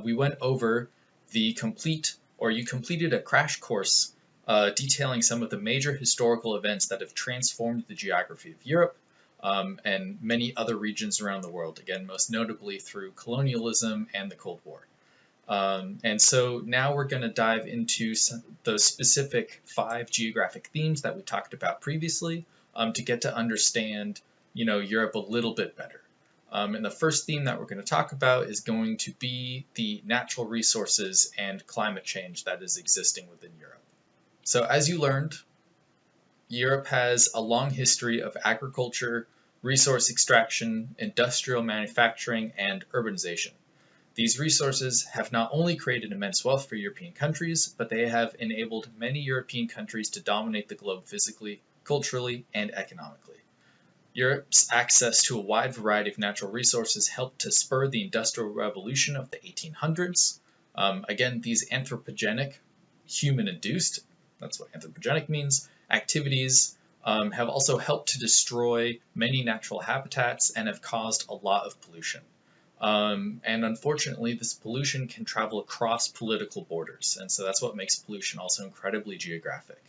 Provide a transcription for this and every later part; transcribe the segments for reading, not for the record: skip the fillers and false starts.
we went over you completed a crash course detailing some of the major historical events that have transformed the geography of Europe and many other regions around the world, again, most notably through colonialism and the Cold War. And so now we're going to dive into those specific 5 geographic themes that we talked about previously to get to understand, Europe a little bit better. And the first theme that we're going to talk about is going to be the natural resources and climate change that is existing within Europe. So as you learned, Europe has a long history of agriculture, resource extraction, industrial manufacturing, and urbanization. These resources have not only created immense wealth for European countries, but they have enabled many European countries to dominate the globe physically, culturally, and economically. Europe's access to a wide variety of natural resources helped to spur the Industrial Revolution of the 1800s. Again, these anthropogenic, human-induced, that's what anthropogenic means, activities have also helped to destroy many natural habitats and have caused a lot of pollution. And unfortunately, this pollution can travel across political borders, and so that's what makes pollution also incredibly geographic.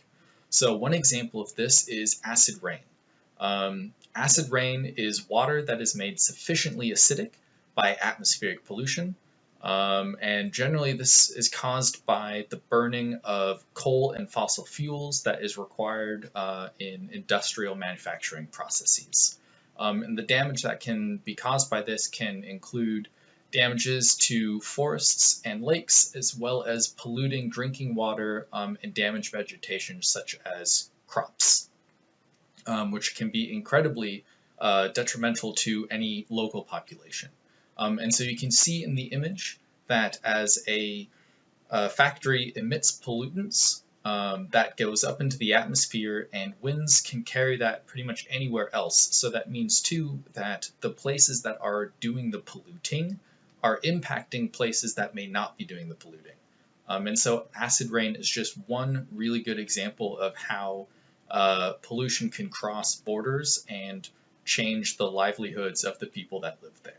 So one example of this is acid rain. Acid rain is water that is made sufficiently acidic by atmospheric pollution, and generally this is caused by the burning of coal and fossil fuels that is required in industrial manufacturing processes. And the damage that can be caused by this can include damages to forests and lakes, as well as polluting drinking water and damaged vegetation such as crops, which can be incredibly detrimental to any local population. And so you can see in the image that as a factory emits pollutants, that goes up into the atmosphere, and winds can carry that pretty much anywhere else. So that means too that the places that are doing the polluting are impacting places that may not be doing the polluting. And so acid rain is just one really good example of how pollution can cross borders and change the livelihoods of the people that live there.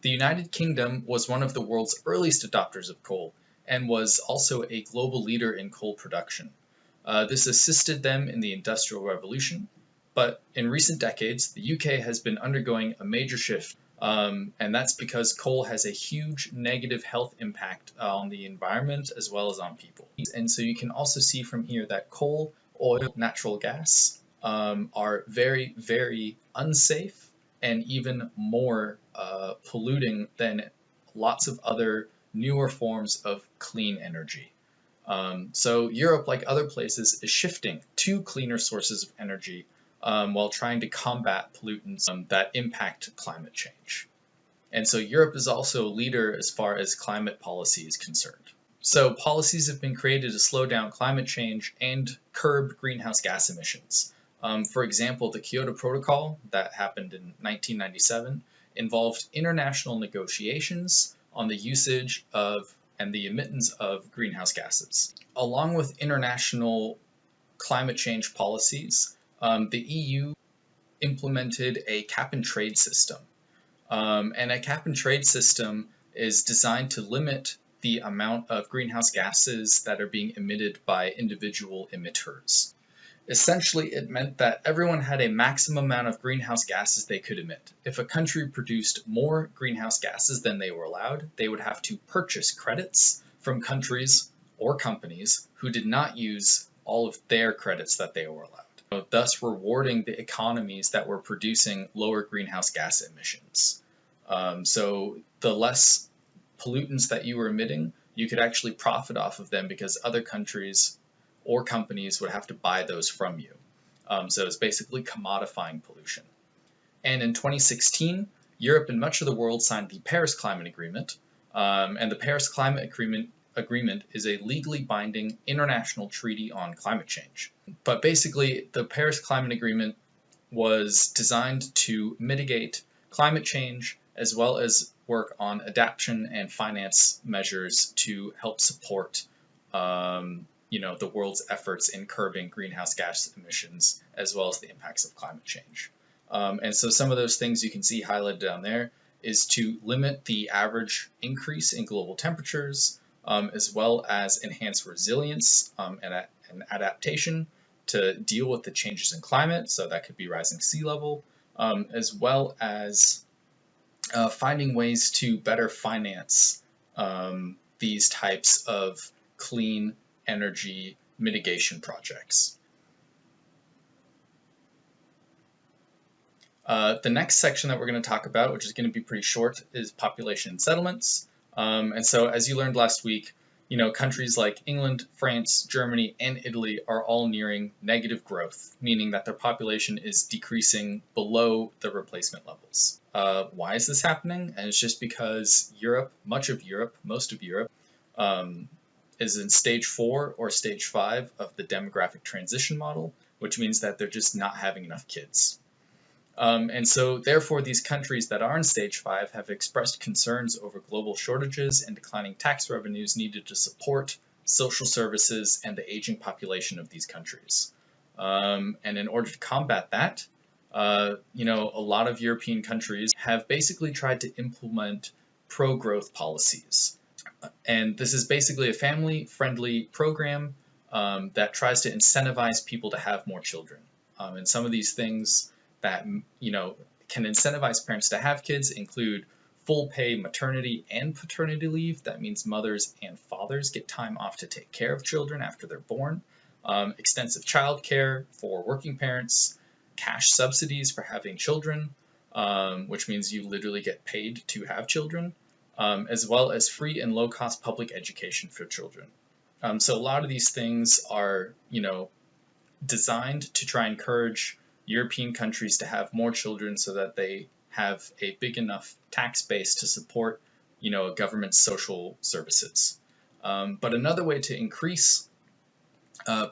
The United Kingdom was one of the world's earliest adopters of coal, and was also a global leader in coal production. This assisted them in the Industrial Revolution, but in recent decades, the UK has been undergoing a major shift, and that's because coal has a huge negative health impact on the environment as well as on people. And so you can also see from here that coal, oil, natural gas are very, very unsafe and even more polluting than lots of other newer forms of clean energy. So Europe, like other places, is shifting to cleaner sources of energy while trying to combat pollutants that impact climate change. And so Europe is also a leader as far as climate policy is concerned. So policies have been created to slow down climate change and curb greenhouse gas emissions. For example, the Kyoto Protocol that happened in 1997 involved international negotiations on the usage of and the emittance of greenhouse gases. Along with international climate change policies, the EU implemented a cap and trade system. And a cap and trade system is designed to limit the amount of greenhouse gases that are being emitted by individual emitters. Essentially, it meant that everyone had a maximum amount of greenhouse gases they could emit. If a country produced more greenhouse gases than they were allowed, they would have to purchase credits from countries or companies who did not use all of their credits that they were allowed, thus rewarding the economies that were producing lower greenhouse gas emissions. So the less pollutants that you were emitting, you could actually profit off of them because other countries or companies would have to buy those from you. So it's basically commodifying pollution. And in 2016, Europe and much of the world signed the Paris Climate Agreement. And the Paris Climate Agreement is a legally binding international treaty on climate change. But basically, the Paris Climate Agreement was designed to mitigate climate change as well as work on adaptation and finance measures to help support the world's efforts in curbing greenhouse gas emissions, as well as the impacts of climate change. And so some of those things you can see highlighted down there is to limit the average increase in global temperatures, as well as enhance resilience and adaptation to deal with the changes in climate. So that could be rising sea level, as well as finding ways to better finance these types of clean energy mitigation projects. The next section that we're going to talk about, which is going to be pretty short, is population and settlements. And so, as you learned last week, countries like England, France, Germany, and Italy are all nearing negative growth, meaning that their population is decreasing below the replacement levels. Why is this happening? And it's just because Europe, most of Europe, is in stage 4 or stage 5 of the demographic transition model, which means that they're just not having enough kids. And so, therefore, these countries that are in stage 5 have expressed concerns over global shortages and declining tax revenues needed to support social services and the aging population of these countries. And in order to combat that, a lot of European countries have basically tried to implement pro-growth policies. And this is basically a family-friendly program that tries to incentivize people to have more children. And some of these things that can incentivize parents to have kids include full pay maternity and paternity leave. That means mothers and fathers get time off to take care of children after they're born. Extensive childcare for working parents, cash subsidies for having children, which means you literally get paid to have children, as well as free and low cost public education for children. So a lot of these things are, designed to try and encourage European countries to have more children so that they have a big enough tax base to support, a government's social services. But another way to increase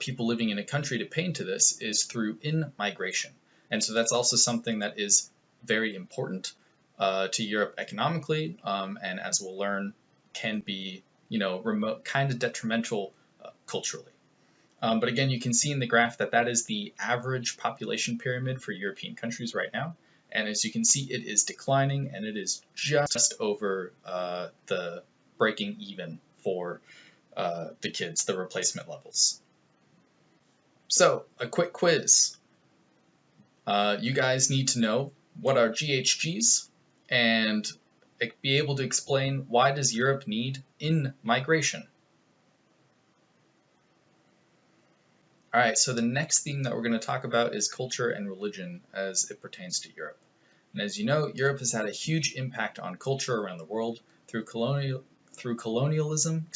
people living in a country to pay into this is through in-migration. And so that's also something that is very important to Europe economically, and as we'll learn, can be, remote, kind of detrimental culturally. But again, you can see in the graph that is the average population pyramid for European countries right now. And as you can see, it is declining, and it is just over the breaking even for the kids, the replacement levels. So, a quick quiz. You guys need to know what are GHGs and be able to explain why does Europe need in-migration. All right, so the next theme that we're going to talk about is culture and religion as it pertains to Europe. And as you know, Europe has had a huge impact on culture around the world through colonialism,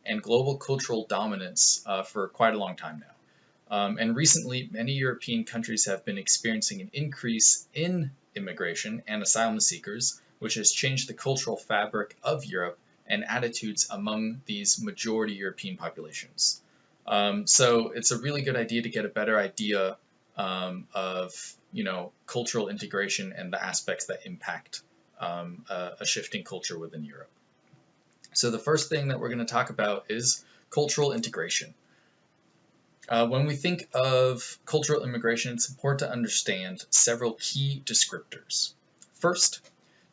and global cultural dominance for quite a long time now. And recently, many European countries have been experiencing an increase in immigration and asylum seekers, which has changed the cultural fabric of Europe and attitudes among these majority European populations. So it's a really good idea to get a better idea of cultural integration and the aspects that impact a shifting culture within Europe. So the first thing that we're going to talk about is cultural integration. When we think of cultural immigration, it's important to understand several key descriptors. First,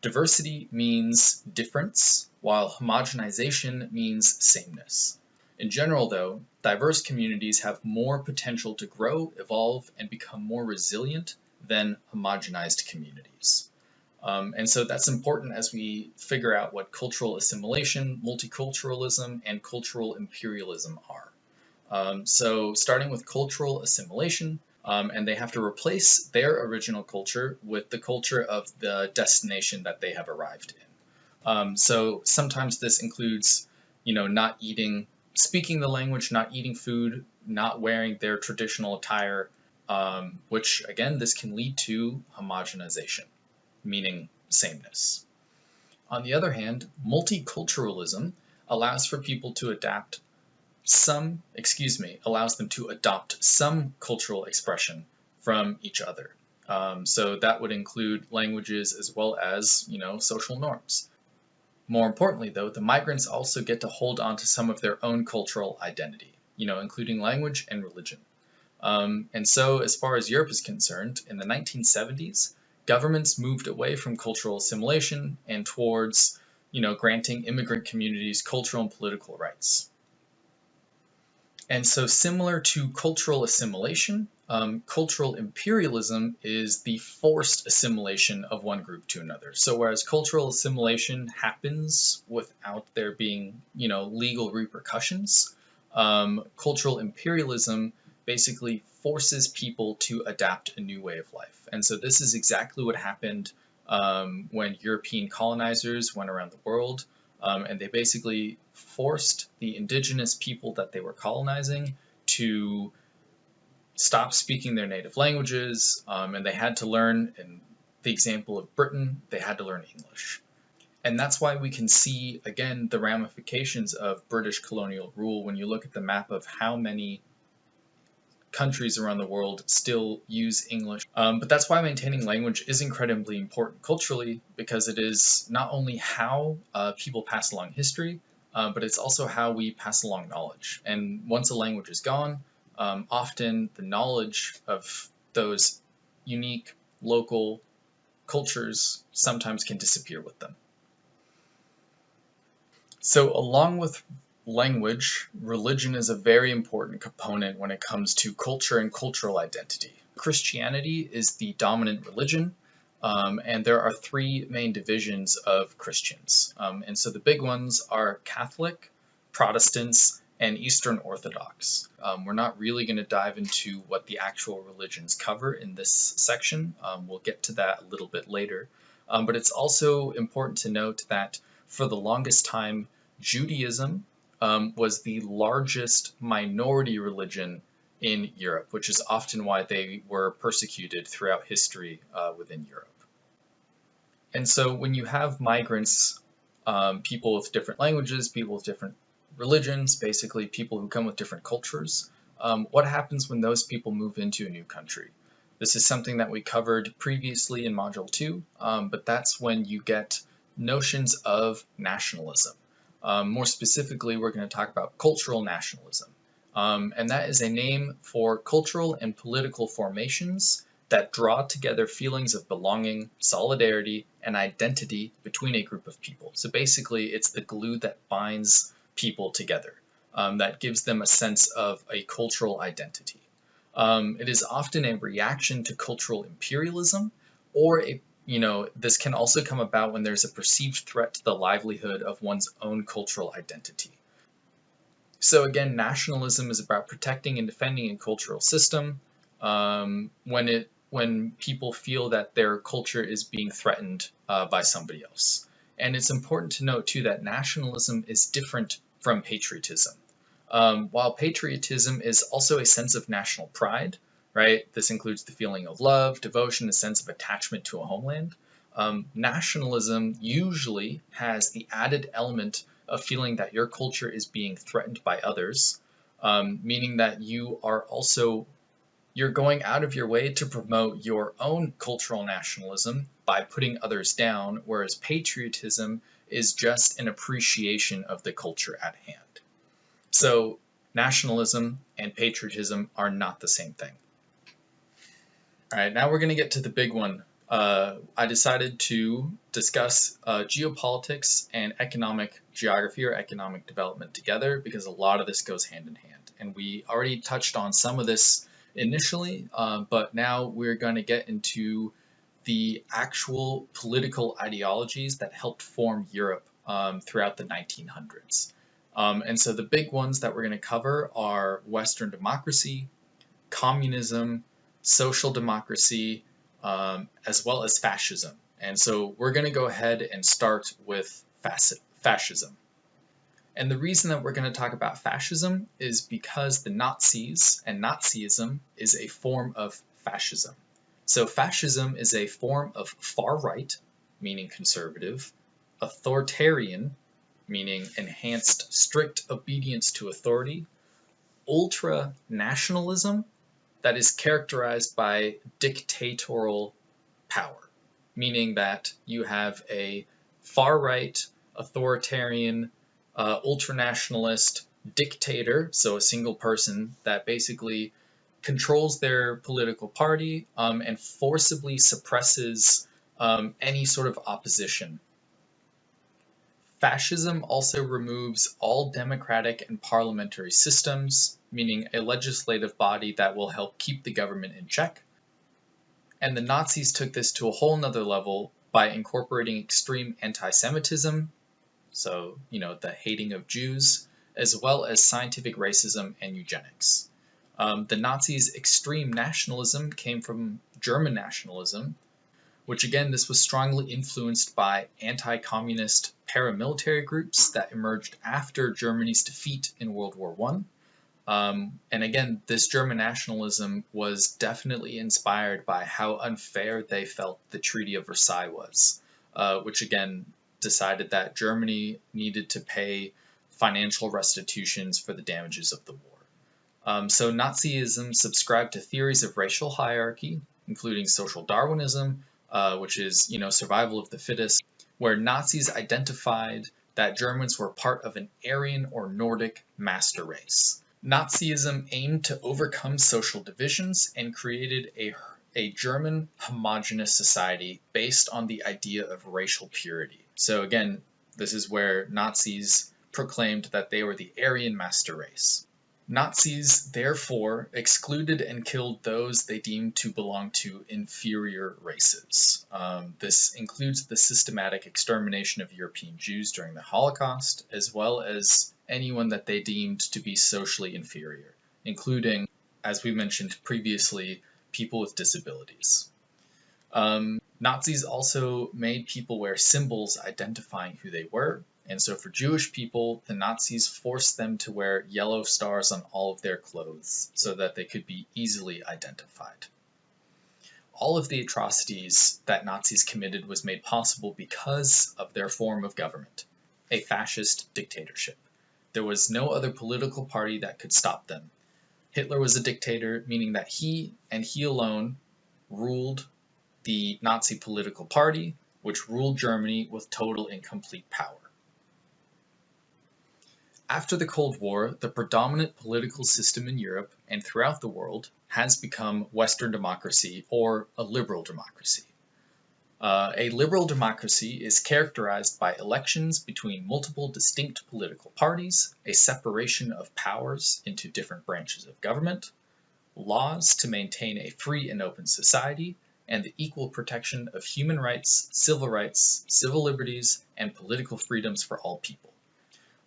diversity means difference, while homogenization means sameness. In general, though, diverse communities have more potential to grow, evolve, and become more resilient than homogenized communities. And so that's important as we figure out what cultural assimilation, multiculturalism, and cultural imperialism are. So starting with cultural assimilation, and they have to replace their original culture with the culture of the destination that they have arrived in. So sometimes this includes, not speaking the language, not eating food, not wearing their traditional attire, which again, this can lead to homogenization, meaning sameness. On the other hand, multiculturalism allows for people to allows them to adopt some cultural expression from each other. So that would include languages as well as, social norms. More importantly, though, the migrants also get to hold on to some of their own cultural identity, including language and religion. And so, as far as Europe is concerned, in the 1970s, governments moved away from cultural assimilation and towards, granting immigrant communities cultural and political rights. And so, similar to cultural assimilation, cultural imperialism is the forced assimilation of one group to another. So, whereas cultural assimilation happens without there being, legal repercussions, cultural imperialism basically forces people to adapt a new way of life. And so, this is exactly what happened when European colonizers went around the world. And they basically forced the indigenous people that they were colonizing to stop speaking their native languages, and they had to learn, in the example of Britain, they had to learn English. And that's why we can see, again, the ramifications of British colonial rule when you look at the map of how many countries around the world still use English. But that's why maintaining language is incredibly important culturally, because it is not only how people pass along history, but it's also how we pass along knowledge. And once a language is gone, often the knowledge of those unique local cultures sometimes can disappear with them. So along with language, religion is a very important component when it comes to culture and cultural identity. Christianity is the dominant religion, and there are three main divisions of Christians. And so the big ones are Catholic, Protestants, and Eastern Orthodox. We're not really going to dive into what the actual religions cover in this section. We'll get to that a little bit later. But it's also important to note that for the longest time, Judaism was the largest minority religion in Europe, which is often why they were persecuted throughout history within Europe. And so when you have migrants, people with different languages, people with different religions, basically people who come with different cultures, what happens when those people move into a new country? This is something that we covered previously in Module 2, but that's when you get notions of nationalism. More specifically, we're going to talk about cultural nationalism. And that is a name for cultural and political formations that draw together feelings of belonging, solidarity, and identity between a group of people. So basically, it's the glue that binds people together, that gives them a sense of a cultural identity. It is often a reaction to cultural imperialism, or this can also come about when there's a perceived threat to the livelihood of one's own cultural identity. So again, nationalism is about protecting and defending a cultural system when people feel that their culture is being threatened by somebody else. And it's important to note too that nationalism is different from patriotism. While patriotism is also a sense of national pride, right? This includes the feeling of love, devotion, a sense of attachment to a homeland. Nationalism usually has the added element of feeling that your culture is being threatened by others, meaning that you're going out of your way to promote your own cultural nationalism by putting others down, whereas patriotism is just an appreciation of the culture at hand. So nationalism and patriotism are not the same thing. All right, now we're going to get to the big one. I decided to discuss geopolitics and economic geography or economic development together because a lot of this goes hand in hand. And we already touched on some of this initially, but now we're going to get into the actual political ideologies that helped form Europe throughout the 1900s. And so the big ones that we're going to cover are Western democracy, communism, social democracy, as well as fascism. And so we're going to go ahead and start with fascism. And the reason that we're going to talk about fascism is because the Nazis and Nazism is a form of fascism. So fascism is a form of far right, meaning conservative, authoritarian, meaning enhanced strict obedience to authority, ultra-nationalism, that is characterized by dictatorial power, meaning that you have a far-right, authoritarian, ultranationalist dictator, so a single person that basically controls their political party, and forcibly suppresses any sort of opposition. Fascism also removes all democratic and parliamentary systems, meaning a legislative body that will help keep the government in check. And the Nazis took this to a whole nother level by incorporating extreme anti-Semitism, so, the hating of Jews, as well as scientific racism and eugenics. The Nazis' extreme nationalism came from German nationalism, which again, this was strongly influenced by anti-communist paramilitary groups that emerged after Germany's defeat in World War I. And again, this German nationalism was definitely inspired by how unfair they felt the Treaty of Versailles was, which again decided that Germany needed to pay financial restitutions for the damages of the war. So Nazism subscribed to theories of racial hierarchy, including social Darwinism, which is, survival of the fittest, where Nazis identified that Germans were part of an Aryan or Nordic master race. Nazism aimed to overcome social divisions and created a German homogeneous society based on the idea of racial purity. So again, this is where Nazis proclaimed that they were the Aryan master race. Nazis therefore excluded and killed those they deemed to belong to inferior races. This includes the systematic extermination of European Jews during the Holocaust, as well as anyone that they deemed to be socially inferior, including, as we mentioned previously, people with disabilities. Nazis also made people wear symbols identifying who they were. And so for Jewish people, the Nazis forced them to wear yellow stars on all of their clothes so that they could be easily identified. All of the atrocities that Nazis committed was made possible because of their form of government, a fascist dictatorship. There was no other political party that could stop them. Hitler was a dictator, meaning that he and he alone ruled the Nazi political party, which ruled Germany with total and complete power. After the Cold War, the predominant political system in Europe and throughout the world has become Western democracy or a liberal democracy. A liberal democracy is characterized by elections between multiple distinct political parties, a separation of powers into different branches of government, laws to maintain a free and open society, and the equal protection of human rights, civil liberties, and political freedoms for all people.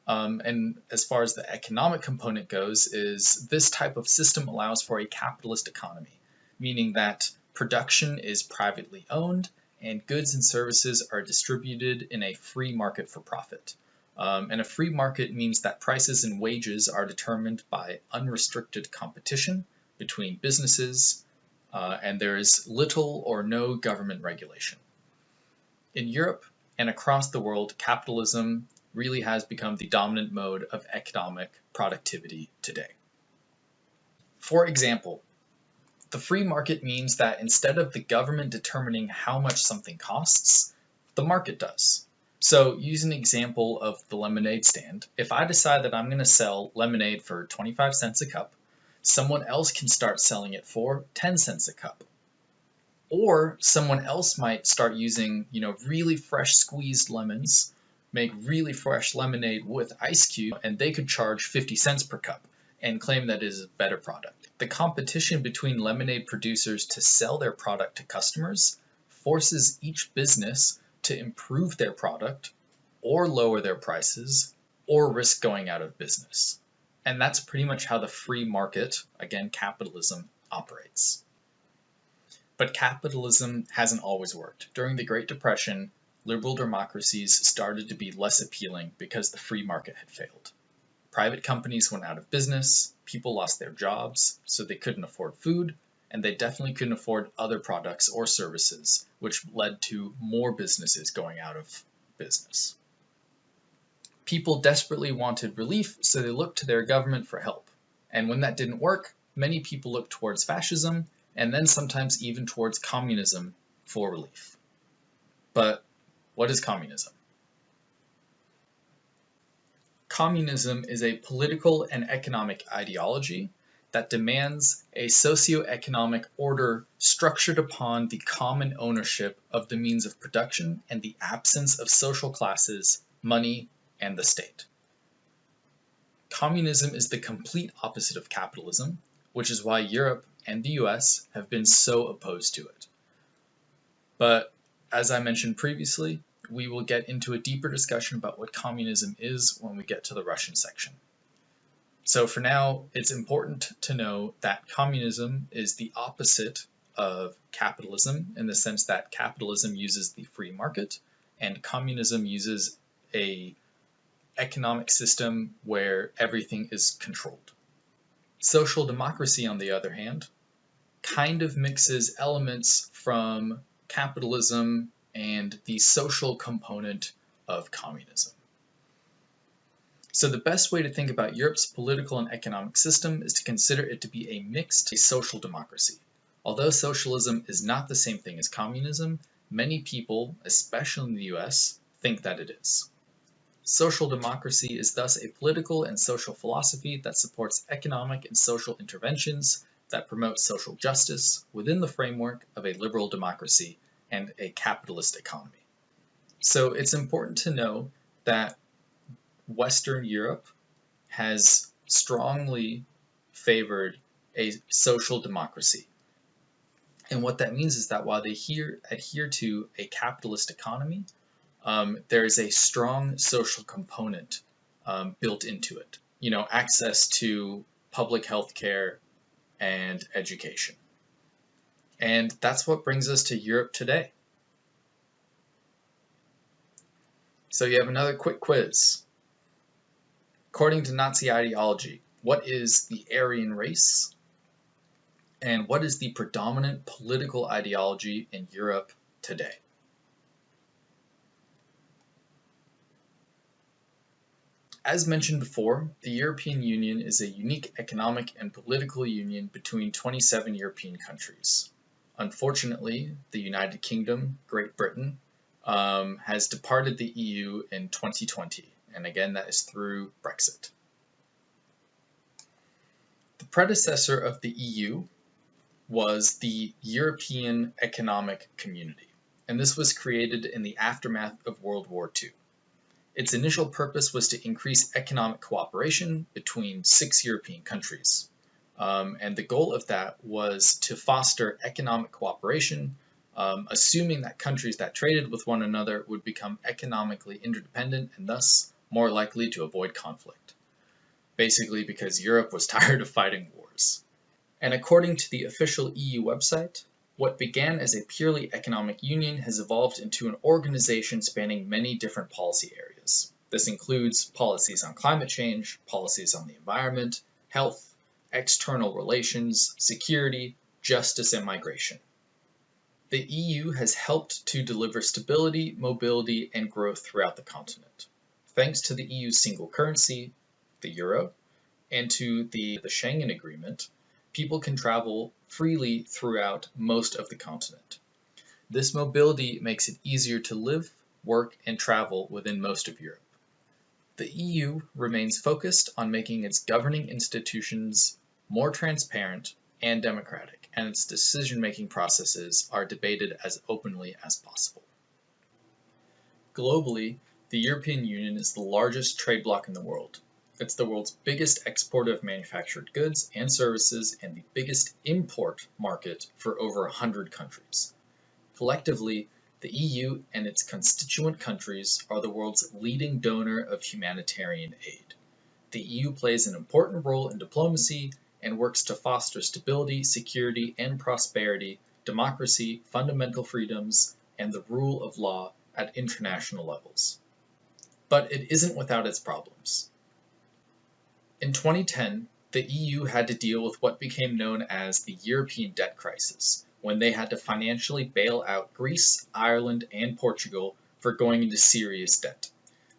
And as far as the economic component goes, is this type of system allows for a capitalist economy, meaning that production is privately owned and goods and services are distributed in a free market for profit. And a free market means that prices and wages are determined by unrestricted competition between businesses, and there is little or no government regulation. In Europe and across the world, capitalism really has become the dominant mode of economic productivity today. For example, the free market means that instead of the government determining how much something costs, the market does. So use an example of the lemonade stand. If I decide that I'm going to sell lemonade for 25 cents a cup, someone else can start selling it for 10 cents a cup. Or someone else might start using, really fresh squeezed lemons, make really fresh lemonade with ice cube, and they could charge 50 cents per cup and claim that it is a better product. The competition between lemonade producers to sell their product to customers forces each business to improve their product or lower their prices or risk going out of business. And that's pretty much how the free market, again, capitalism, operates. But capitalism hasn't always worked. During the Great Depression, liberal democracies started to be less appealing because the free market had failed. Private companies went out of business, people lost their jobs, so they couldn't afford food, and they definitely couldn't afford other products or services, which led to more businesses going out of business. People desperately wanted relief, so they looked to their government for help. And when that didn't work, many people looked towards fascism, and then sometimes even towards communism for relief. But what is communism? Communism is a political and economic ideology that demands a socioeconomic order structured upon the common ownership of the means of production and the absence of social classes, money, and the state. Communism is the complete opposite of capitalism, which is why Europe and the US have been so opposed to it. But as I mentioned previously, we will get into a deeper discussion about what communism is when we get to the Russian section. So for now, it's important to know that communism is the opposite of capitalism in the sense that capitalism uses the free market and communism uses an economic system where everything is controlled. Social democracy, on the other hand, kind of mixes elements from capitalism and the social component of communism. So the best way to think about Europe's political and economic system is to consider it to be a mixed social democracy. Although socialism is not the same thing as communism, many people, especially in the US, think that it is. Social democracy is thus a political and social philosophy that supports economic and social interventions that promote social justice within the framework of a liberal democracy and a capitalist economy. So it's important to know that Western Europe has strongly favored a social democracy. And what that means is that while they adhere to a capitalist economy, there is a strong social component built into it. You know, access to public health care and education. And that's what brings us to Europe today. So you have another quick quiz. According to Nazi ideology, what is the Aryan race? And what is the predominant political ideology in Europe today? As mentioned before, the European Union is a unique economic and political union between 27 European countries. Unfortunately, the United Kingdom, Great Britain, has departed the EU in 2020. And again, that is through Brexit. The predecessor of the EU was the European Economic Community, and this was created in the aftermath of World War II. Its initial purpose was to increase economic cooperation between 6 European countries. And the goal of that was to foster economic cooperation, assuming that countries that traded with one another would become economically interdependent and thus more likely to avoid conflict. Basically because Europe was tired of fighting wars. And according to the official EU website, what began as a purely economic union has evolved into an organization spanning many different policy areas. This includes policies on climate change, policies on the environment, health, external relations, security, justice, and migration. The EU has helped to deliver stability, mobility, and growth throughout the continent. Thanks to the EU's single currency, the euro, and to the Schengen Agreement, people can travel freely throughout most of the continent. This mobility makes it easier to live, work, and travel within most of Europe. The EU remains focused on making its governing institutions more transparent and democratic, and its decision-making processes are debated as openly as possible. Globally, the European Union is the largest trade bloc in the world. It's the world's biggest exporter of manufactured goods and services and the biggest import market for over 100 countries. Collectively, the EU and its constituent countries are the world's leading donor of humanitarian aid. The EU plays an important role in diplomacy and works to foster stability, security, and prosperity, democracy, fundamental freedoms, and the rule of law at international levels. But it isn't without its problems. In 2010, the EU had to deal with what became known as the European debt crisis, when they had to financially bail out Greece, Ireland, and Portugal for going into serious debt.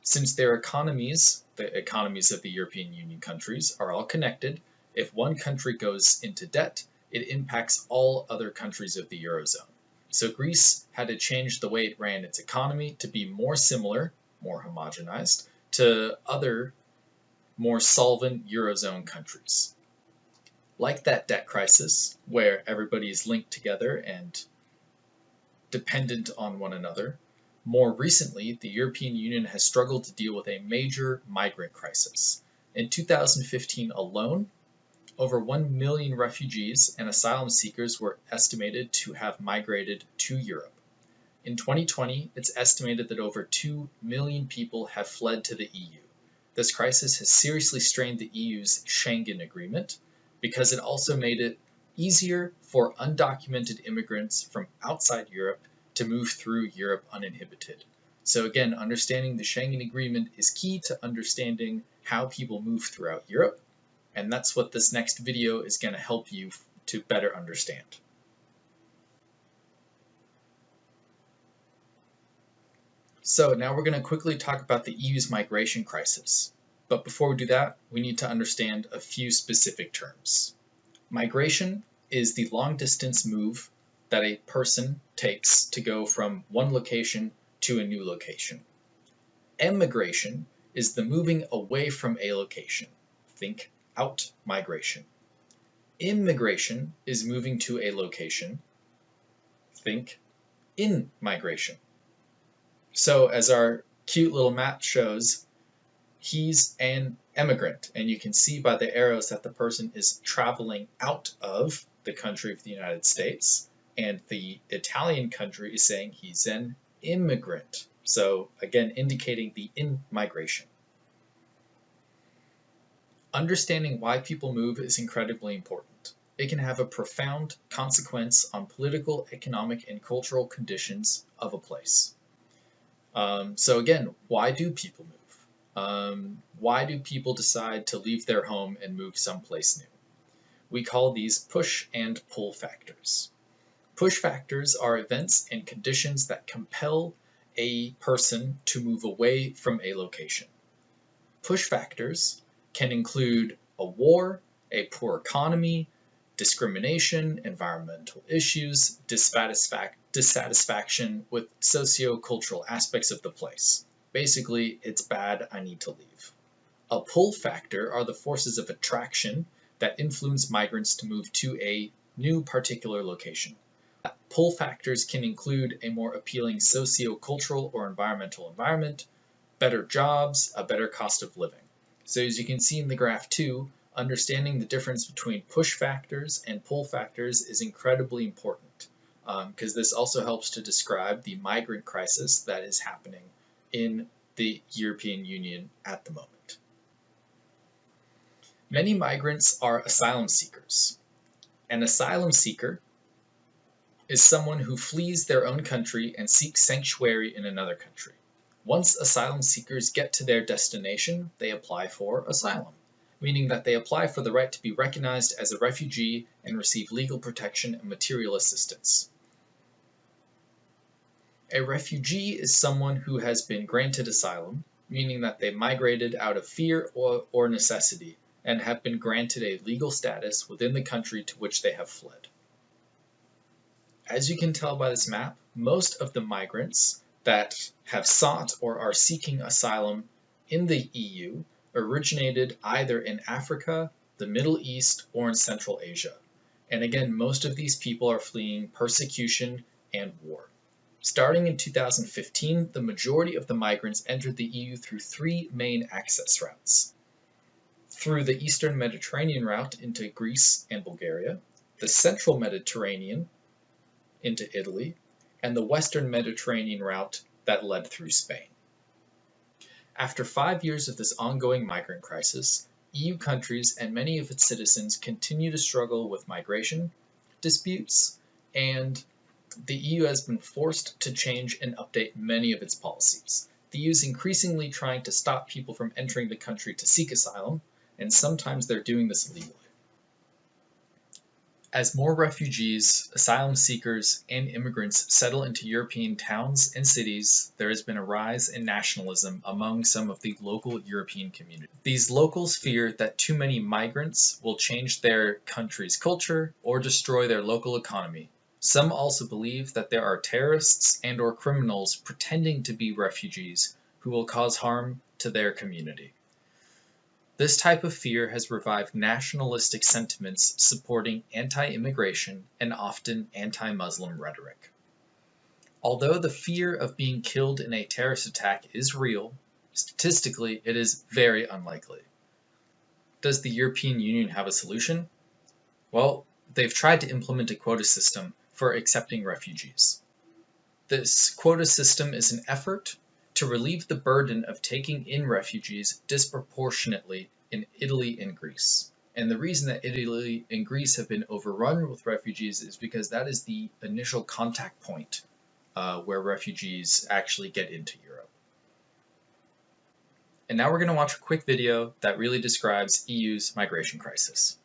Since their economies, the economies of the European Union countries, are all connected, if one country goes into debt, it impacts all other countries of the Eurozone. So Greece had to change the way it ran its economy to be more similar, more homogenized, to other more solvent Eurozone countries. like that debt crisis, where everybody is linked together and dependent on one another, more recently, the European Union has struggled to deal with a major migrant crisis. In 2015 alone, over 1 million refugees and asylum seekers were estimated to have migrated to Europe. In 2020, it's estimated that over 2 million people have fled to the EU. This crisis has seriously strained the EU's Schengen Agreement because it also made it easier for undocumented immigrants from outside Europe to move through Europe uninhibited. So again, understanding the Schengen Agreement is key to understanding how people move throughout Europe, and that's what this next video is going to help you to better understand. So now we're going to quickly talk about the EU's migration crisis. But before we do that, we need to understand a few specific terms. Migration is the long-distance move that a person takes to go from one location to a new location. Emigration is the moving away from a location. Think out migration. Immigration is moving to a location. Think in migration. So as our cute little map shows, he's an emigrant, and you can see by the arrows that the person is traveling out of the country of the United States, and the Italian country is saying he's an immigrant. So again, indicating the in-migration. Understanding why people move is incredibly important. It can have a profound consequence on political, economic, and cultural conditions of a place. So again, why do people move? Why do people decide to leave their home and move someplace new? We call these push and pull factors. Push factors are events and conditions that compel a person to move away from a location. Push factors can include a war, a poor economy, discrimination, environmental issues, dissatisfaction with socio-cultural aspects of the place. Basically, it's bad, I need to leave. A pull factor are the forces of attraction that influence migrants to move to a new particular location. Pull factors can include a more appealing socio-cultural or environmental environment, better jobs, a better cost of living. So as you can see in the graph too, understanding the difference between push factors and pull factors is incredibly important, because this also helps to describe the migrant crisis that is happening in the European Union at the moment. Many migrants are asylum seekers. An asylum seeker is someone who flees their own country and seeks sanctuary in another country. Once asylum seekers get to their destination, they apply for asylum, meaning that they apply for the right to be recognized as a refugee and receive legal protection and material assistance. A refugee is someone who has been granted asylum, meaning that they migrated out of fear or necessity and have been granted a legal status within the country to which they have fled. As you can tell by this map, most of the migrants that have sought or are seeking asylum in the EU originated either in Africa, the Middle East, or in Central Asia. And again, most of these people are fleeing persecution and war. Starting in 2015, the majority of the migrants entered the EU through three main access routes. Through the Eastern Mediterranean route into Greece and Bulgaria, the Central Mediterranean into Italy, and the Western Mediterranean route that led through Spain. After 5 years of this ongoing migrant crisis, EU countries and many of its citizens continue to struggle with migration disputes, and the EU has been forced to change and update many of its policies. The EU is increasingly trying to stop people from entering the country to seek asylum, and sometimes they're doing this illegally. As more refugees, asylum seekers, and immigrants settle into European towns and cities, there has been a rise in nationalism among some of the local European communities. These locals fear that too many migrants will change their country's culture or destroy their local economy. Some also believe that there are terrorists and/or criminals pretending to be refugees who will cause harm to their community. This type of fear has revived nationalistic sentiments supporting anti-immigration and often anti-Muslim rhetoric. Although the fear of being killed in a terrorist attack is real, statistically it is very unlikely. Does the European Union have a solution? Well, they've tried to implement a quota system for accepting refugees. This quota system is an effort to relieve the burden of taking in refugees disproportionately in Italy and Greece. And the reason that Italy and Greece have been overrun with refugees is because that is the initial contact point where refugees actually get into Europe. And now we're going to watch a quick video that really describes EU's migration crisis.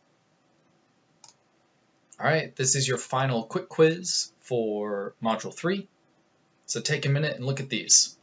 All right, this is your final quick quiz for Module 3. So take a minute and look at these.